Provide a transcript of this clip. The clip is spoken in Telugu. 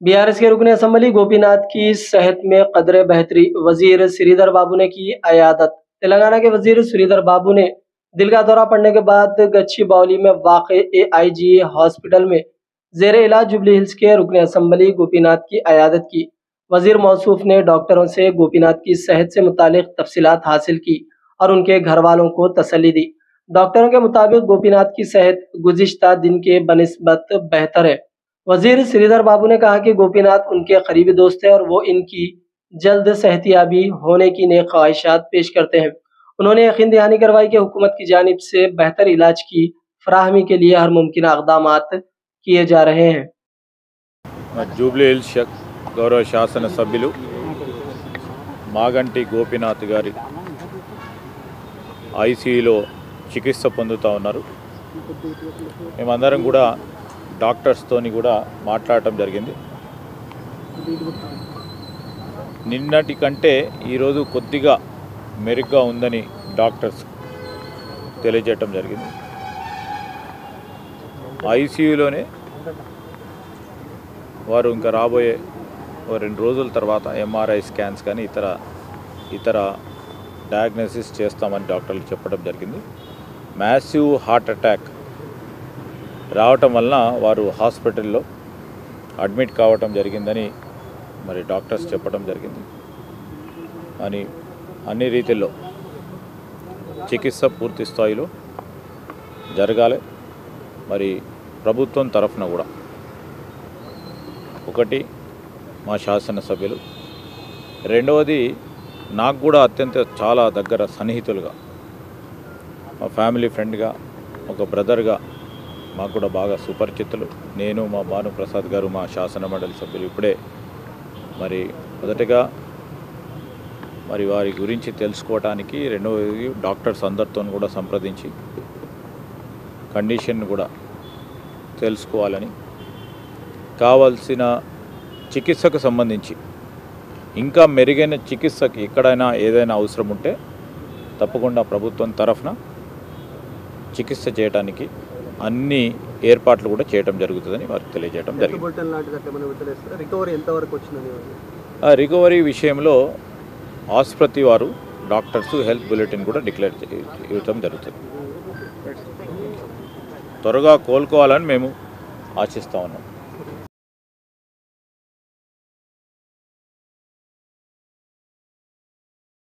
बीआरएस के रुकन असम्बली गोपीनाथ की सेहत में कदरे बेहतरी, वजीर श्रीधर बाबू ने की अयादत। तेलंगाना के वजीर श्रीधर बाबू ने दिल का दौरा पड़ने के बाद गच्चीबौली में वाक़ AIGA हॉस्पिटल में जेर इलाज जुबली हिल्स के रुकन असम्बली गोपीनाथ की अयादत की। वजीर मौसूफ ने डॉक्टरों से गोपीनाथ की सेहत से मुतालिक तफसीलात हासिल की और उनके घर वालों को तसल्ली दी। डॉक्टरों के मुताबिक गोपीनाथ की सेहत गुज़िश्ता दिन के बनिस्बत बेहतर है। वजीर श्रीधर बाबू ने कहा कि गोपीनाथ उनके करीबी दोस्त हैं और वो इनकी जल्द सेहतियाबी होने की नेक ख्वाहिशात पेश करते हैं। उन्होंने यकीन दहानी करवाई कि हुकूमत की जानिब से बेहतर इलाज की फराहमी के लिए हर मुमकिन इक़दामात किए जा रहे हैं। జూబ్లీ హిల్స్ గౌరవ శాసన సభ్యులు మాగంటి గోపీనాథ్ గారి ఐసీయూలో చికిత్స పొందుతూ ఉన్నారు. మేమందరం కూడా డాక్టర్స్తోని కూడా మాట్లాడటం జరిగింది. నిన్నటి కంటే ఈరోజు కొద్దిగా మెరుగ్గా ఉందని డాక్టర్స్ తెలియజేయటం జరిగింది. ఐసీయూలోనే వారు ఇంకా రాబోయే 2 రోజుల తర్వాత MRI స్కాన్స్ కానీ ఇతర డయాగ్నోసిస్ చేస్తామని డాక్టర్లు చెప్పడం జరిగింది. మ్యాసివ్ హార్ట్ అటాక్ రావటం వలన వారు హాస్పిటల్లో అడ్మిట్ కావటం జరిగిందని మరి డాక్టర్స్ చెప్పడం జరిగింది. అని అన్ని రీతిల్లో చికిత్స పూర్తి స్థాయిలో జరగాలి. మరి ప్రభుత్వం తరఫున కూడా ఒకటి మా శాసనసభ్యులు, రెండవది నాకు కూడా చాలా దగ్గర సన్నిహితులుగా, మా ఫ్యామిలీ ఫ్రెండ్గా, ఒక బ్రదర్గా మాకు కూడా బాగా సుపరిచితులు. నేను, మా భానుప్రసాద్ గారు, మా శాసన మండలి సభ్యులు ఇప్పుడే మరి మొదటగా మరి వారి గురించి తెలుసుకోవడానికి, రెండవది డాక్టర్స్ అందరితో కూడా సంప్రదించి కండిషన్ కూడా తెలుసుకోవాలని, కావాల్సిన చికిత్సకు సంబంధించి ఇంకా మెరుగైన చికిత్సకి ఎక్కడైనా ఏదైనా అవసరం ఉంటే తప్పకుండా ప్రభుత్వం తరఫున చికిత్స చేయడానికి అన్ని ఏర్పాట్లు కూడా చేయడం జరుగుతుందని వారికి తెలియజేయడం జరిగింది. రికవరీ విషయంలో ఆసుపత్రి వారు డాక్టర్స్ హెల్త్ బులెటిన్ కూడా డిక్లేర్ చేయడం జరుగుతుంది. త్వరగా కోలుకోవాలని మేము ఆశిస్తూ ఉన్నాం.